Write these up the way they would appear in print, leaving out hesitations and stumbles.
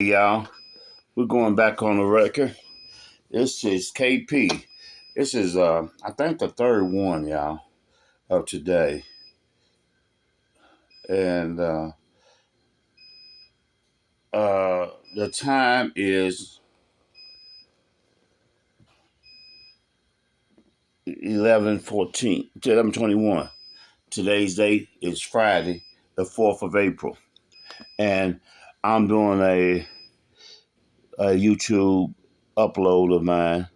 Y'all, we're going back on the record. This is KP. This is I think the third one, y'all, of today. And the time is 11:14, 11:21. Today's date is Friday, the 4th of April. And I'm doing a YouTube upload of mine.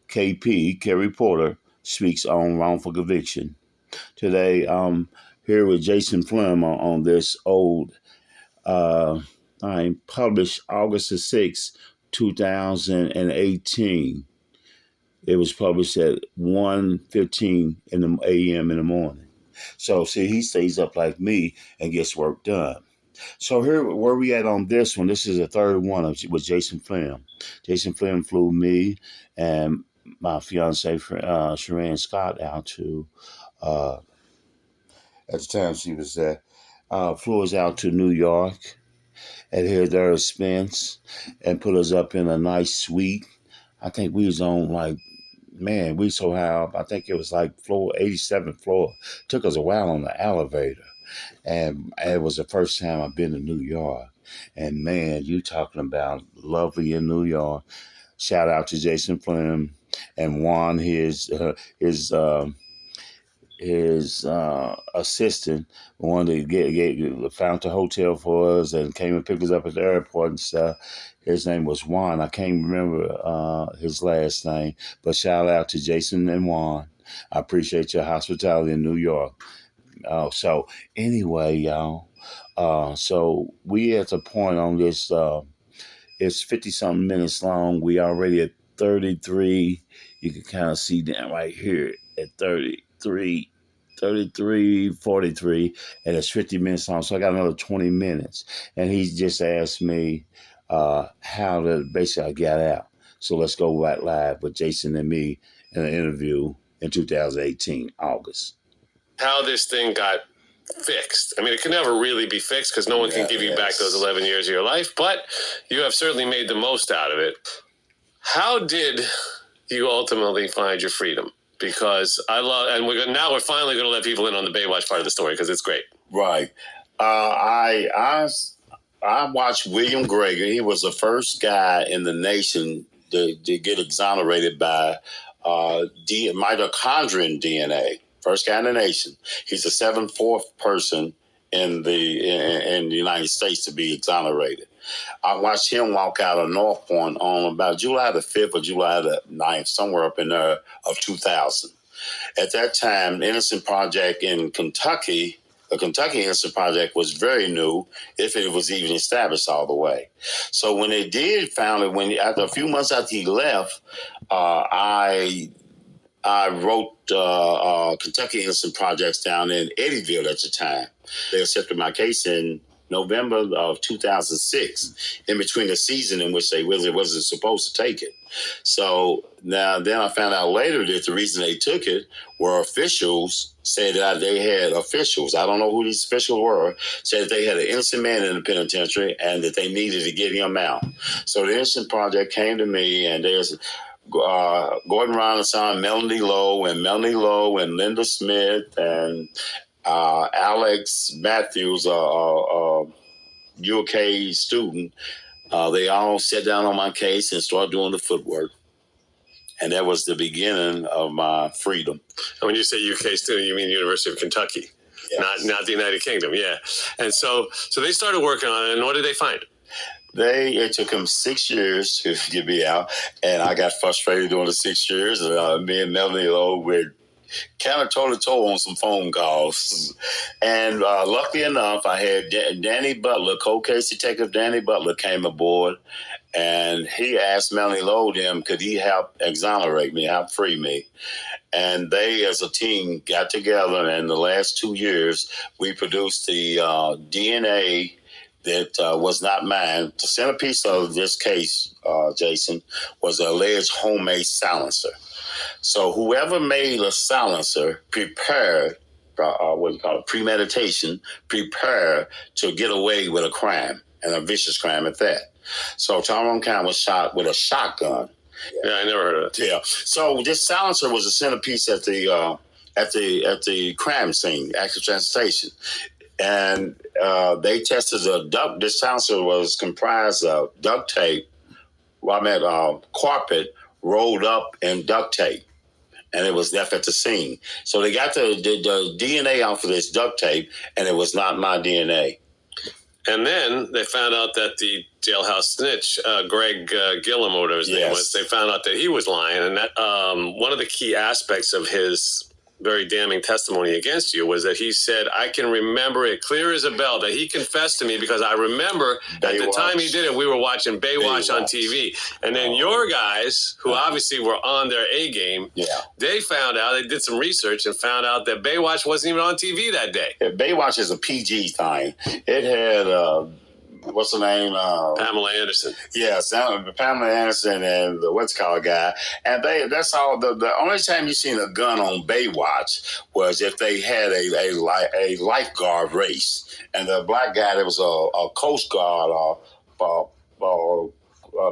KP, Kerry Porter, speaks on wrongful conviction. Today, I'm here with Jason Flom on this old I published August the 6th, 2018. It was published at 1:15 in the a.m. in the morning. So, see, he stays up like me and gets work done. So here, where we at on this one? This is the third one with Jason Flom. Jason Flom flew me and my fiance, Sharon Scott, out to, at the time she was there, flew us out to New York at their expense and put us up in a nice suite. I think we was on we so high up. I think it was like floor 87th floor. Took us a while on the elevator. And it was the first time I've been to New York. And man, you talking about lovely in New York. Shout out to Jason Flom and Juan, his assistant, wanted to found the hotel for us and came and picked us up at the airport and stuff. His name was Juan. I can't remember his last name, but shout out to Jason and Juan. I appreciate your hospitality in New York. So anyway, y'all, so we at the point on this, it's 50-something minutes long. We already at 33. You can kind of see that right here at 33, 43, and it's 50 minutes long. So I got another 20 minutes. And he just asked me how to basically I got out. So let's go right live with Jason and me in an interview in 2018, August. How this thing got fixed. I mean, it can never really be fixed because no one can give you back those 11 years of your life, but you have certainly made the most out of it. How did you ultimately find your freedom? Because I love, and we're finally going to let people in on the Baywatch part of the story because it's great. Right. I watched William Greger. He was the first guy in the nation to get exonerated by mitochondrial DNA. First guy in the nation. He's the 7th person in the United States to be exonerated. I watched him walk out of North Point on about July the 5th or July the 9th, somewhere up in there of 2000. At that time, Innocent Project in Kentucky, the Kentucky Innocent Project was very new, if it was even established all the way. So when they did found it, after a few months after he left, I wrote Kentucky Innocent Projects down in Eddyville at the time. They accepted my case in November of 2006, in between the season in which they really wasn't supposed to take it. So then I found out later that the reason they took it were officials said that they had officials. I don't know who these officials were. Said they had an innocent man in the penitentiary and that they needed to get him out. So the Innocent Project came to me, and there's Gordon Ronson, Melanie Lowe, and Linda Smith, and Alex Matthews, UK student. They all sat down on my case and started doing the footwork. And that was the beginning of my freedom. And when you say UK student, you mean University of Kentucky, yes. Not the United Kingdom, yeah. And so they started working on it, and what did they find? It took them 6 years to get me out, and I got frustrated during the 6 years. Me and Melanie Lowe were kind of toe-to-toe on some phone calls. And lucky enough, I had Danny Butler, cold case detective Danny Butler came aboard, and he asked Melanie Lowe could he help exonerate me, help free me. And they, as a team, got together, and the last 2 years, we produced the DNA that was not mine. The centerpiece of this case, Jason, was an alleged homemade silencer. So whoever made a silencer prepared, premeditation, prepared to get away with a crime, and a vicious crime at that. So Tyrone County was shot with a shotgun. Yeah, I never heard of it. Yeah. So this silencer was a centerpiece at the crime scene, active transportation, and they tested this silencer was comprised of duct tape. Well, I meant carpet rolled up in duct tape, and it was left at the scene. So they got the DNA off of this duct tape, and it was not my DNA. And then they found out that the jailhouse snitch, Greg Gillum, or whatever his name was, they found out that he was lying. And that one of the key aspects of his very damning testimony against you was that he said, I can remember it clear as a bell, that he confessed to me because I remember at the time he did it, we were watching Baywatch on TV. And then your guys, who obviously were on their A game, they found out, they did some research and found out that Baywatch wasn't even on TV that day. Yeah, Baywatch is a PG thing. It had... what's the name? Pamela Anderson. Yeah, Pamela Anderson and the what's called guy. And that's all. The only time you seen a gun on Baywatch was if they had a lifeguard race. And the black guy that was a Coast Guard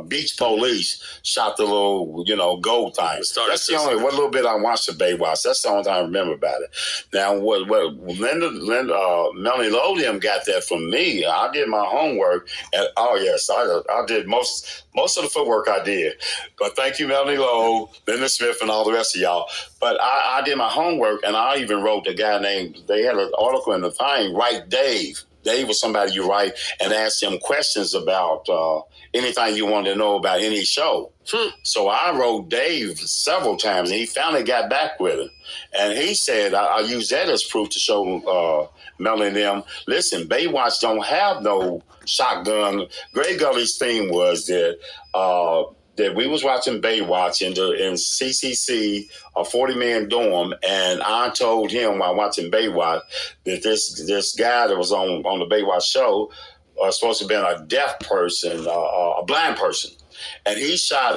beach police shot the little, gold thing. That's the only what little bit I watched the Baywatch. That's the only thing I remember about it. Now, what Melanie Lowe got that from me. I did my homework, and I did most of the footwork I did. But thank you, Melanie Lowe, Linda Smith, and all the rest of y'all. But I did my homework, and I even wrote the guy named. They had an article in the thing. Write Dave. Dave was somebody you write and ask him questions about anything you wanted to know about any show. So I wrote Dave several times, and he finally got back with him. And he said, I use that as proof to show Melanie and them, listen, Baywatch don't have no shotgun. Greg Gully's theme was that we was watching Baywatch in CCC, a 40-man dorm, and I told him while watching Baywatch that this guy that was on the Baywatch show was supposed to have been a deaf person, a blind person. And he shot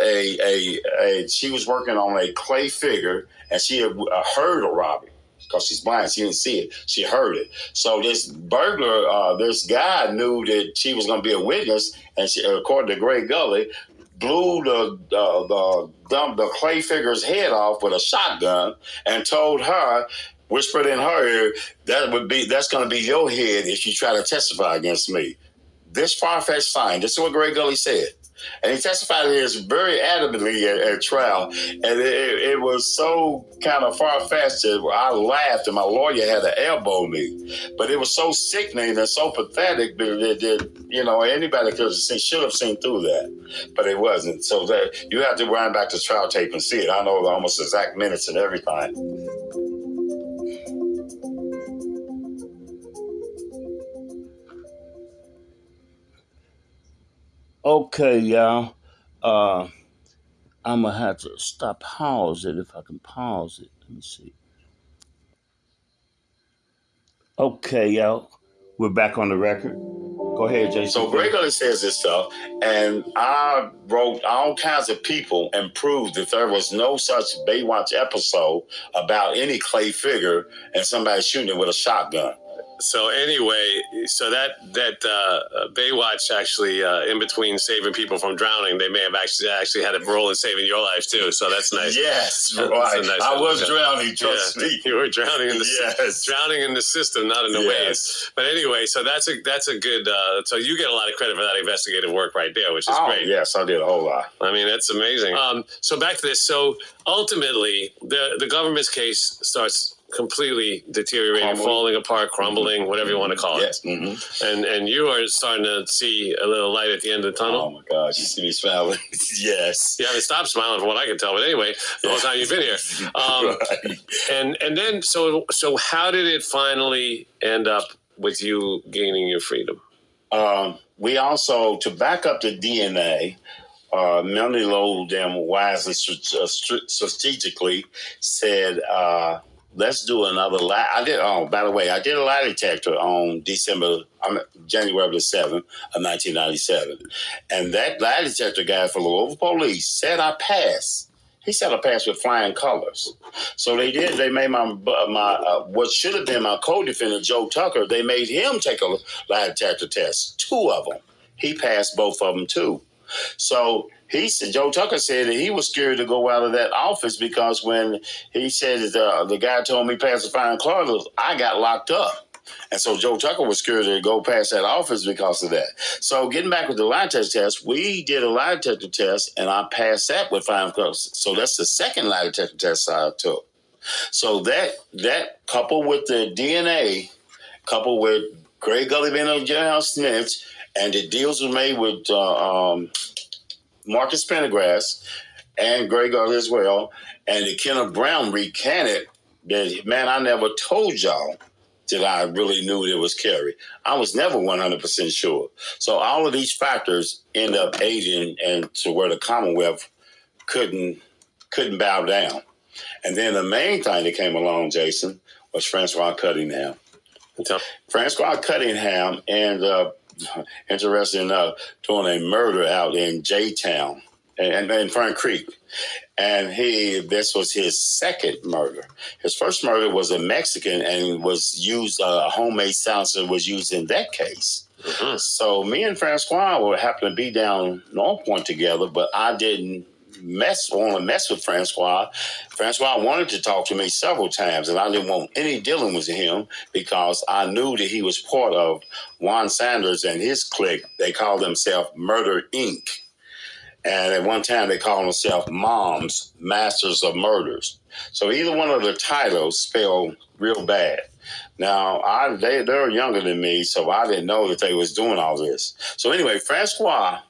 she was working on a clay figure, and she had heard a robbery. Because she's blind, she didn't see it. She heard it. So this burglar, this guy knew that she was going to be a witness, and she, according to Greg Gully, blew the clay figure's head off with a shotgun and told her, whispered in her ear, that's going to be your head if you try to testify against me. This far-fetched thing. This is what Greg Gully said. And he testified this very adamantly at trial. And it was so kind of far-fetched that I laughed and my lawyer had to elbow me. But it was so sickening and so pathetic that anybody should have seen through that. But it wasn't. So that you have to wind back to trial tape and see it. I know almost exact minutes and everything. Okay, y'all. I'm going to have to pause it if I can pause it. Let me see. Okay, y'all. We're back on the record. Go ahead, Jason. So Greg Gully says this stuff, and I wrote all kinds of people and proved that there was no such Baywatch episode about any clay figure and somebody shooting it with a shotgun. So anyway, that Baywatch actually, in between saving people from drowning, they may have actually had a role in saving your life too. So that's nice. Yes, right. Nice I was drowning. Trust me, you were drowning in the system, not in the waves. But anyway, so that's a good. So you get a lot of credit for that investigative work right there, which is great. Yes, I did a whole lot. I mean, that's amazing. So back to this. So ultimately, the government's case starts completely deteriorating, falling apart, crumbling, whatever you want to call it. Yes. Mm-hmm. And you are starting to see a little light at the end of the tunnel. Oh my gosh, you see me smiling. Yes. You haven't stopped smiling from what I can tell, but anyway, the whole time you've been here. Right. And then so how did it finally end up with you gaining your freedom? We also, to back up the DNA, Melanie Lowe wisely strategically said, let's do another lie. By the way, I did a lie detector on January the 7th of 1997. And that lie detector guy for Louisville Police said I passed. He said I passed with flying colors. So they did. They made my what should have been my co-defendant, Joe Tucker, they made him take a lie detector test, 2 of them. he passed both of them too. So he said, Joe Tucker said that he was scared to go out of that office because when he said that the guy told me pacifying clauses, I got locked up. And so Joe Tucker was scared to go past that office because of that. So getting back with the lie detector test, we did a lie detector test, and I passed that with 5 clauses. So that's the second lie detector test I took. So that coupled with the DNA, coupled with Greg Gully being on jailhouse snitch, and the deals were made with Marcus Pendergrass and Greg Gully as well, and the Kenneth Brown recanted that, man, I never told y'all that I really knew it was Kerry. I was never 100% sure. So all of these factors end up aiding and to where the Commonwealth couldn't bow down. And then the main thing that came along, Jason, was Francois Cunningham. Francois Cunningham ended up, interesting enough, doing a murder out in J-Town and Fern Creek. And this was his second murder. His first murder was a Mexican and was used, a homemade silencer was used in that case. Mm-hmm. So me and Francois were happened to be down North Point together, but I didn't want to mess with Francois. Francois wanted to talk to me several times, and I didn't want any dealing with him because I knew that he was part of Juan Sanders and his clique. They called themselves Murder Inc. And at one time, they called themselves Moms, Masters of Murders. So either one of the titles spelled real bad. Now, they're younger than me, so I didn't know that they was doing all this. So anyway, Francois,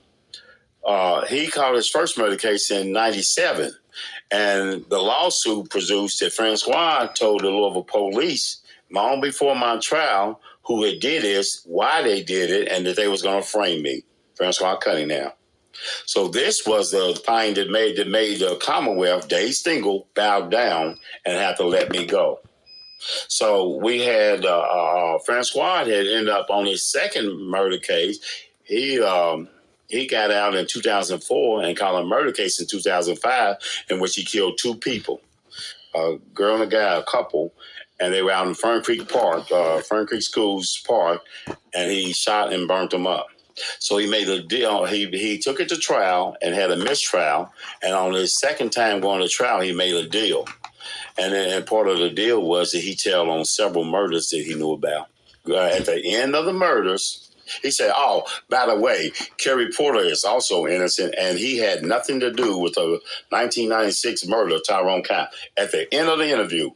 he called his first murder case in 97. And the lawsuit produced that Francois told the Louisville police long before my trial who it did this, why they did it, and that they was going to frame me, Francois Cunningham. So this was the thing that made the Commonwealth, Dave Stengel, bow down and have to let me go. So we had Francois had ended up on his second murder case. He got out in 2004 and called a murder case in 2005 in which he killed 2 people, a girl and a guy, a couple, and they were out in Fern Creek Park, Fern Creek Schools Park, and he shot and burnt them up. So he made a deal. He took it to trial and had a mistrial. And on his second time going to trial, he made a deal. And part of the deal was that he told on several murders that he knew about. At the end of the murders, he said, oh, by the way, Kerry Porter is also innocent, and he had nothing to do with the 1996 murder of Tyrone County. At the end of the interview,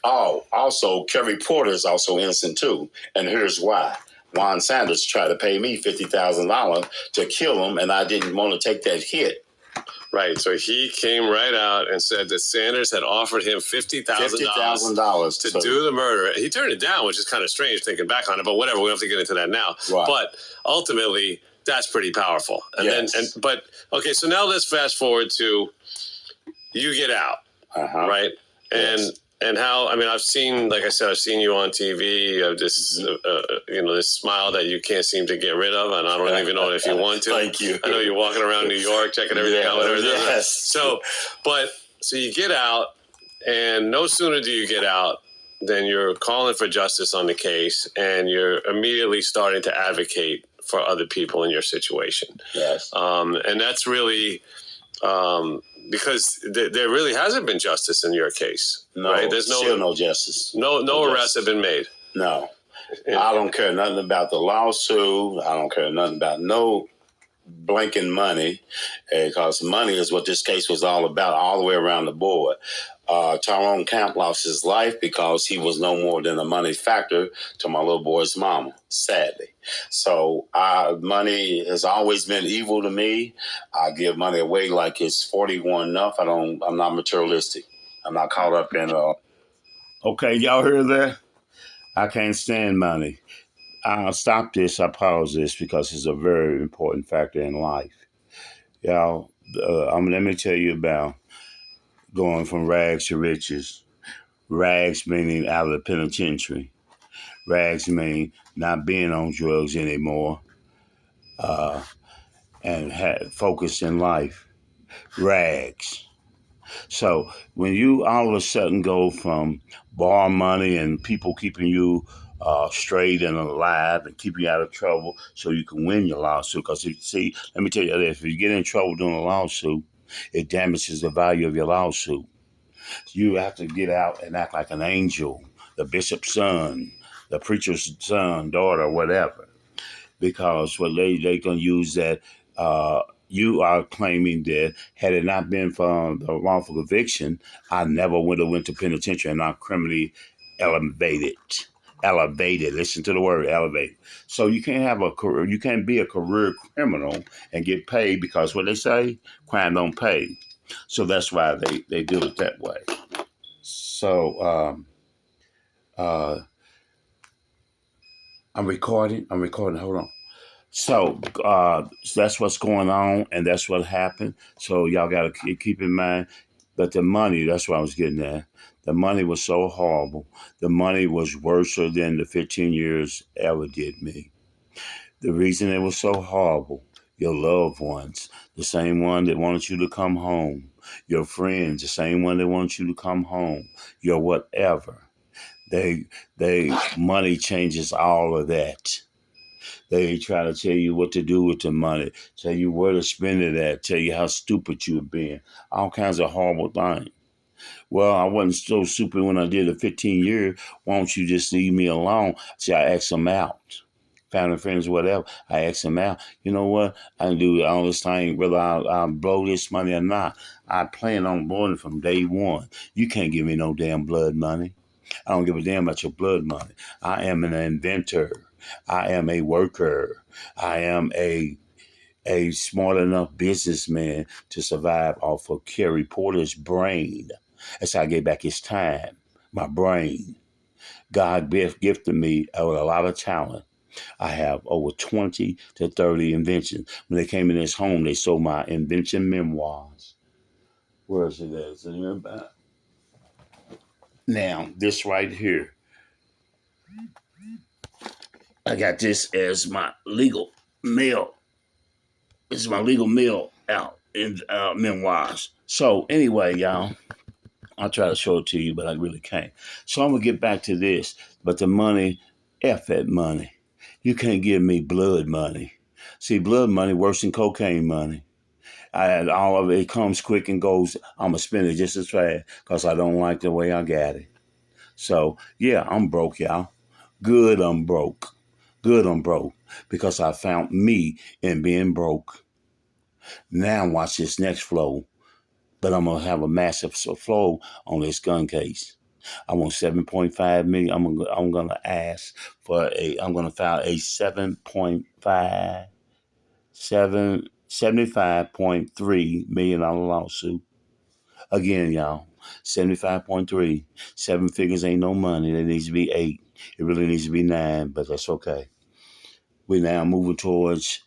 also, Kerry Porter is also innocent too. And here's why. Juan Sanders tried to pay me $50,000 to kill him, and I didn't want to take that hit. Right. So he came right out and said that Sanders had offered him $50,000 to do the murder. He turned it down, which is kind of strange thinking back on it, but whatever. We don't have to get into that now. Right. But ultimately, that's pretty powerful. And yes. Okay, so now let's fast forward to you get out, right? And yes. And how, I mean, I've seen, like I said, I've seen you on TV, this smile that you can't seem to get rid of, and I don't even know if you want to. Thank you. I know you're walking around New York, checking everything out. Yes. So you get out, and no sooner do you get out than you're calling for justice on the case, and you're immediately starting to advocate for other people in your situation. Yes. And that's really... because there really hasn't been justice in your case. No, right? There's still no justice. No arrests have been made. No. I don't care nothing about the lawsuit. I don't care nothing about no blanking money, because money is what this case was all about, all the way around the board. Tyrone Camp lost his life because he was no more than a money factor to my little boy's mama, sadly. So money has always been evil to me. I give money away like it's 41 enough. I'm not materialistic. I'm not caught up in okay, y'all hear that? I can't stand money. I'll stop this. I pause this because it's a very important factor in life. Y'all, let me tell you about going from rags to riches. Rags meaning out of the penitentiary. Rags mean not being on drugs anymore and focused in life. Rags. So when you all of a sudden go from bar money and people keeping you straight and alive and keep you out of trouble so you can win your lawsuit. Because, see, let me tell you this. If you get in trouble doing a lawsuit, it damages the value of your lawsuit. You have to get out and act like an angel, the bishop's son, the preacher's son, daughter, whatever. Because what they gonna use that you are claiming that had it not been for the wrongful conviction, I never would have went to penitentiary and not criminally elevated. Elevated. Listen to the word elevated. So you can't have a career. You can't be a career criminal and get paid because what they say, crime don't pay. So that's why they do it that way. So I'm recording. Hold on. So that's what's going on, and that's what happened. So y'all got to keep in mind. But the money, that's what I was getting at. The money was so horrible. The money was worse than the 15 years ever did me. The reason it was so horrible, your loved ones, the same one that wanted you to come home, your friends, the same one that wanted you to come home, your whatever. They money changes all of that. They try to tell you what to do with the money, tell you where to spend it at, tell you how stupid you've been, all kinds of horrible things. Well, I wasn't so stupid when I did the 15 years. Why don't you just leave me alone? See, I asked them out. Family, friends, whatever. I asked them out. You know what? I can do all this time, whether I'll blow this money or not. I plan on blowing it from day one. You can't give me no damn blood money. I don't give a damn about your blood money. I am an inventor. I am a worker. I am a smart enough businessman to survive off of Kerry Porter's brain. That's how I get back his time, my brain. God gifted me with a lot of talent. I have over 20 to 30 inventions. When they came in this home, they sold my invention memoirs. Where is it at? Is it in back? Now, this right here, I got this as my legal mail. This is my legal mail out in memoirs. So anyway, y'all, I'll try to show it to you, but I really can't. So I'm gonna get back to this. But the money, F that money. You can't give me blood money. See, blood money worse than cocaine money. All of it comes quick and goes. I'm gonna spend it just as fast because I don't like the way I got it. So yeah, I'm broke, y'all. Good, I'm broke. Good, I'm broke because I found me in being broke. Now watch this next flow, but I'm gonna have a massive flow on this gun case. I want 7.5 million. I'm gonna ask for I'm gonna file a 75.3 million dollar lawsuit. Again, y'all, 75.3. Seven figures ain't no money. It needs to be 8. It really needs to be 9, but that's okay. We're now moving towards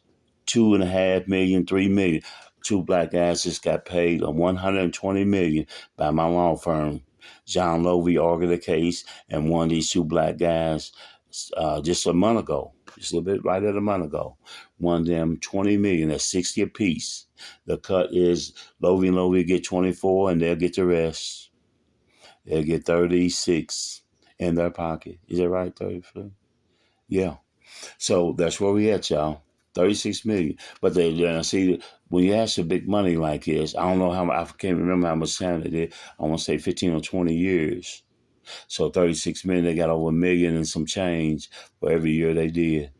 2.5 million, 3 million. Two black guys just got paid $120 million by my law firm. John Lovey argued the case and won these two black guys just a month ago. Just a little bit right at a month ago. Won them $20 million. That's 60 apiece. The cut is Lovey and Lovey get 24 and they'll get the rest. They'll get 36 in their pocket. Is that right, 33? Yeah. So that's where we at, y'all. 36 million. But they see when you ask for big money like this, I don't know how I can't remember how much time they did. I want to say 15 or 20 years. So 36 million, they got over $1 million and some change for every year they did.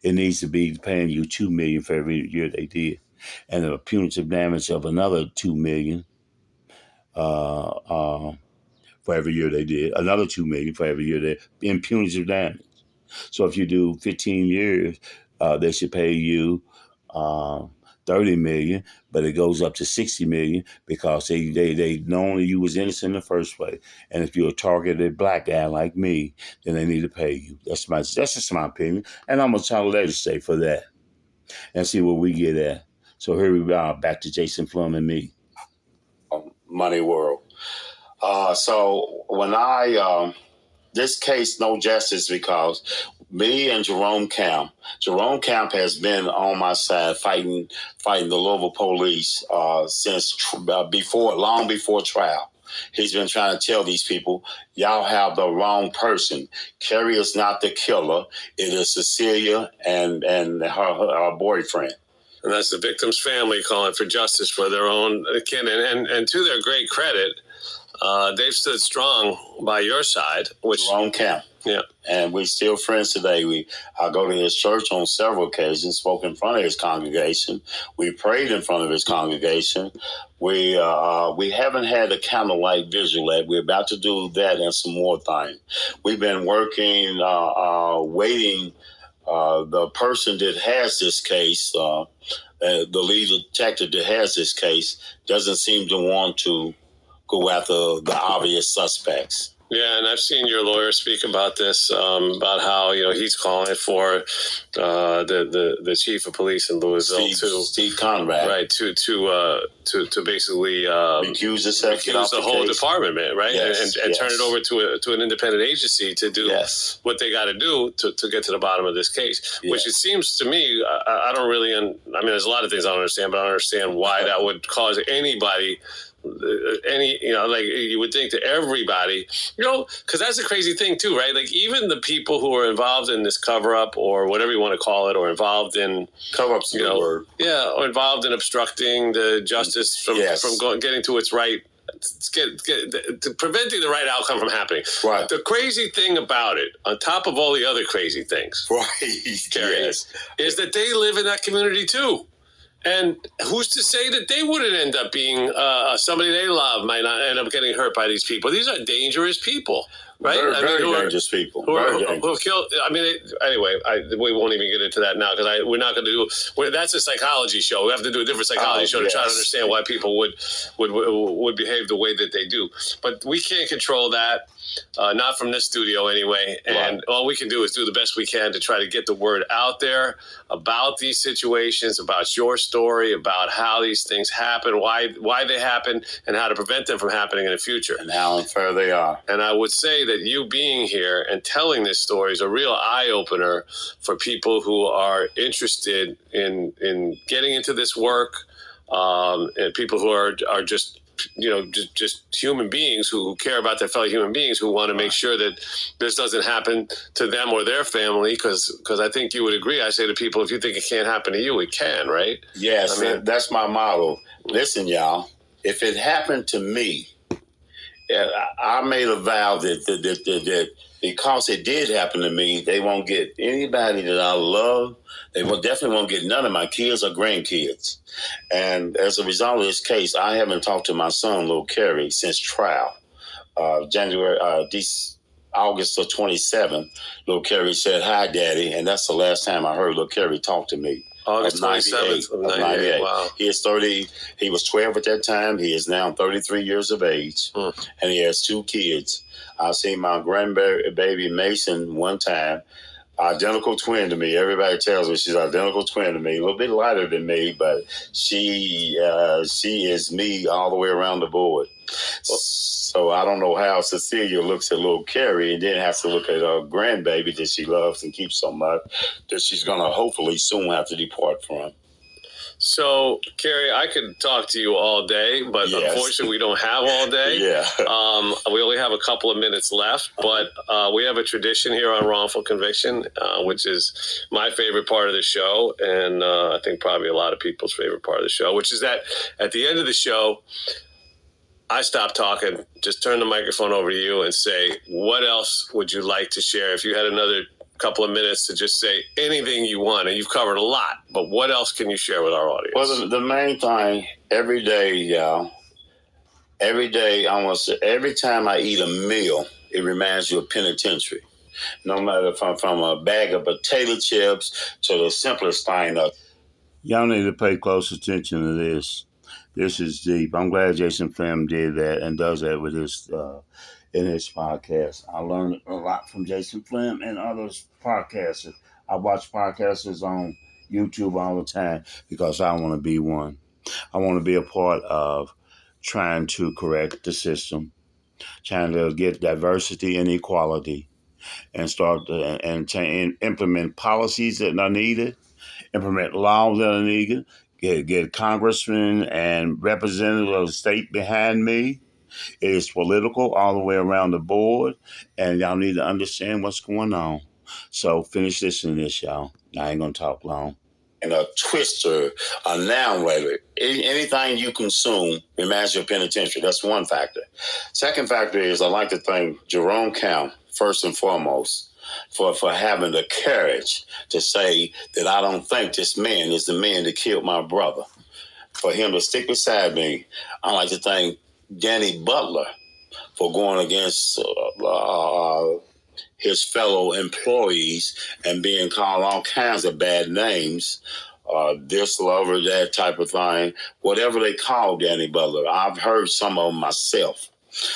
It needs to be paying you $2 million for every year they did, and a punitive damage of another $2 million for every year they did. Another $2 million for every year they in punitive damage. So if you do 15 years, they should pay you 30 million, but it goes up to 60 million because they know only you was innocent in the first place. And if you're a targeted black guy like me, then they need to pay you. That's just my opinion. And I'm gonna tell the legislature for that and see what we get at. So here we are, back to Jason Flom and me. Money World. So when this case, no justice, because me and Jerome Camp has been on my side fighting the Louisville police since long before trial. He's been trying to tell these people, y'all have the wrong person. Carrie is not the killer. It is Cecilia and her boyfriend. And that's the victim's family calling for justice for their own kin. And to their great credit, they've stood strong by your side. Which Wrong camp. Yeah. And we're still friends today. I go to his church on several occasions, spoke in front of his congregation. We prayed in front of his congregation. We haven't had a candlelight vigil yet. We're about to do that and some more things. We've been working, waiting. The person that has this case, the lead detective that has this case, doesn't seem to want to go after the obvious suspects. Yeah, and I've seen your lawyer speak about this, about how he's calling for the chief of police in Louisville, Steve Conrad, right, to basically recuse the whole department, right, yes, and turn it over to an independent agency to do what they got to do to get to the bottom of this case. Yes. Which it seems to me, I don't really, there's a lot of things I don't understand, but I don't understand why that would cause anybody. Like you would think to everybody, because that's a crazy thing too, right? Like even the people who are involved in this cover up or whatever you want to call it, or involved in cover up's or involved in obstructing the justice from getting to its right. To preventing the right outcome from happening. Right. The crazy thing about it, on top of all the other crazy things, Carrie, is that they live in that community too. And who's to say that they wouldn't end up being somebody they love might not end up getting hurt by these people? These are dangerous people, right? Very dangerous people. Who kill? Anyway, we won't even get into that now because we're not going to do. That's a psychology show. We have to do a different psychology show to try to understand why people would behave the way that they do. But we can't control that. Not from this studio anyway. And all we can do is do the best we can to try to get the word out there about these situations, about your story, about how these things happen, why they happen, and how to prevent them from happening in the future. And how unfair they are. And I would say that you being here and telling this story is a real eye-opener for people who are interested in getting into this work, and people who are just just human beings who care about their fellow human beings, who want to make sure that this doesn't happen to them or their family. Because I think you would agree. I say to people, if you think it can't happen to you, it can, right? Yes, that's my motto. Listen, y'all, if it happened to me, I made a vow that because it did happen to me, they won't get anybody that I love. They definitely won't get none of my kids or grandkids. And as a result of this case, I haven't talked to my son, little Kerry, since trial. August of 27, little Kerry said, "Hi, Daddy." And that's the last time I heard little Kerry talk to me. August 27th of 98. Wow. He is 30. He was 12 at that time. He is now 33 years of age. And he has 2 kids. I seen my grandbaby Mason one time. Identical twin to me. Everybody tells me she's identical twin to me. A little bit lighter than me, but she is me all the way around the board. So I don't know how Cecilia looks at little Carrie and then has to look at her grandbaby that she loves and keeps so much that she's going to hopefully soon have to depart from. So, Carrie, I could talk to you all day, but unfortunately we don't have all day. We only have a couple of minutes left, but we have a tradition here on Wrongful Conviction, which is my favorite part of the show, and I think probably a lot of people's favorite part of the show, which is that at the end of the show, I stop talking, just turn the microphone over to you and say, what else would you like to share? If you had another couple of minutes to just say anything you want, and you've covered a lot, but what else can you share with our audience? Well, the main thing, every day, y'all, every time I eat a meal, it reminds you of penitentiary. No matter from a bag of potato chips to the simplest thing. Y'all need to pay close attention to this. This is deep. I'm glad Jason Flom did that and does that with his in his podcast. I learned a lot from Jason Flom and others podcasters. I watch podcasters on YouTube all the time because I want to be one. I want to be a part of trying to correct the system, trying to get diversity and equality, and start and implement policies that are needed, implement laws that are needed, get congressmen and representatives of the state behind me, It is political all the way around the board, and y'all need to understand what's going on. So finish listening to this, y'all. I ain't gonna talk long. And a twister, a noun writer, anything you consume reminds you of penitentiary. That's one factor. Second factor is I like to thank Jerome Camp, first and foremost, for having the courage to say that I don't think this man is the man that killed my brother. For him to stick beside me, I like to thank Danny Butler for going against his fellow employees and being called all kinds of bad names, this lover, that type of thing, whatever they call Danny Butler. I've heard some of them myself.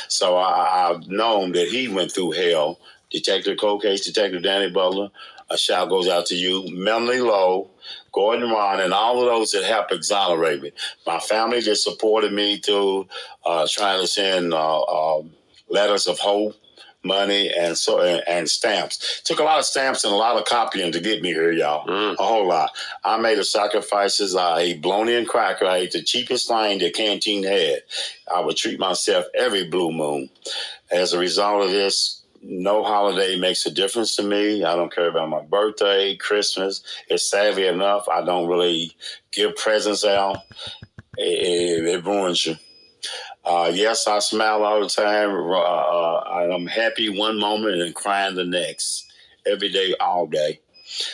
So I've known that he went through hell. Cold Case Detective Danny Butler, a shout goes out to you. Melanie Lowe, Gordon Ron, and all of those that helped exonerate me. My family just supported me through trying to send letters of hope, money, and stamps. Took a lot of stamps and a lot of copying to get me here, y'all. A whole lot. I made the sacrifices. I ate bologna and cracker. I ate the cheapest thing the canteen had. I would treat myself every blue moon. As a result of this, no holiday makes a difference to me. I don't care about my birthday, Christmas. It's savvy enough. I don't really give presents out. It ruins you. Yes, I smile all the time. I'm happy one moment and crying the next. Every day, all day.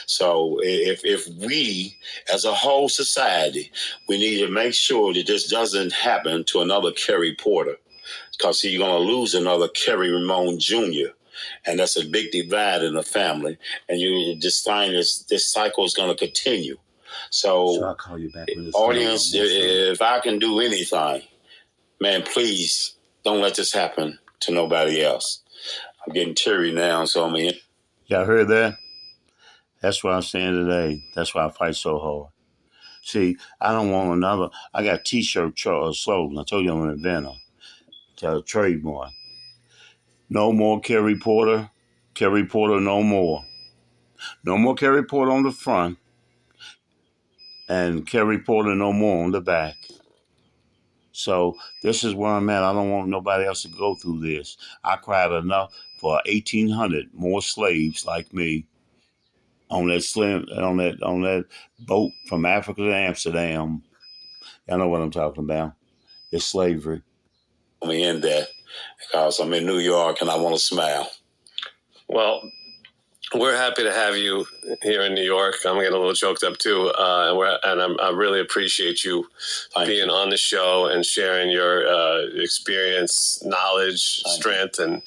So if we, as a whole society, we need to make sure that this doesn't happen to another Kerry Porter. Because you're going to lose another Kerry Ramon Jr., and that's a big divide in the family. And this cycle is going to continue. So I'll call you back with this audience, if I can do anything, man, please don't let this happen to nobody else. I'm getting teary now, so I mean. Y'all heard that? That's what I'm saying today. That's why I fight so hard. See, I don't want another. I got T-shirt slogan. I told you I'm an inventor. Tell a trademark. No more Kerry Porter. Kerry Porter no more. No more Kerry Porter on the front. And Kerry Porter no more on the back. So this is where I'm at. I don't want nobody else to go through this. I cried enough for 1,800 more slaves like me on that boat from Africa to Amsterdam. Y'all know what I'm talking about. It's slavery. Let me end that because I'm in New York and I want to smile. Well, we're happy to have you here in New York. I'm getting a little choked up too, I really appreciate you being on the show and sharing your experience, knowledge, strength, and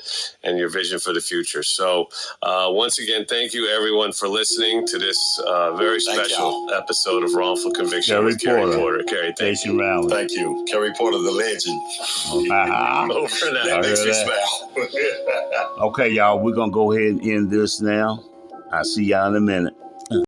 your vision for the future. So, once again, thank you everyone for listening to this very special episode of Wrongful Conviction with Kerry Porter. Kerry, thank you. Thank you, Kerry Porter, the legend. Over now. That makes me smile. Okay, y'all, we're gonna go ahead and end this now. I'll see y'all in a minute.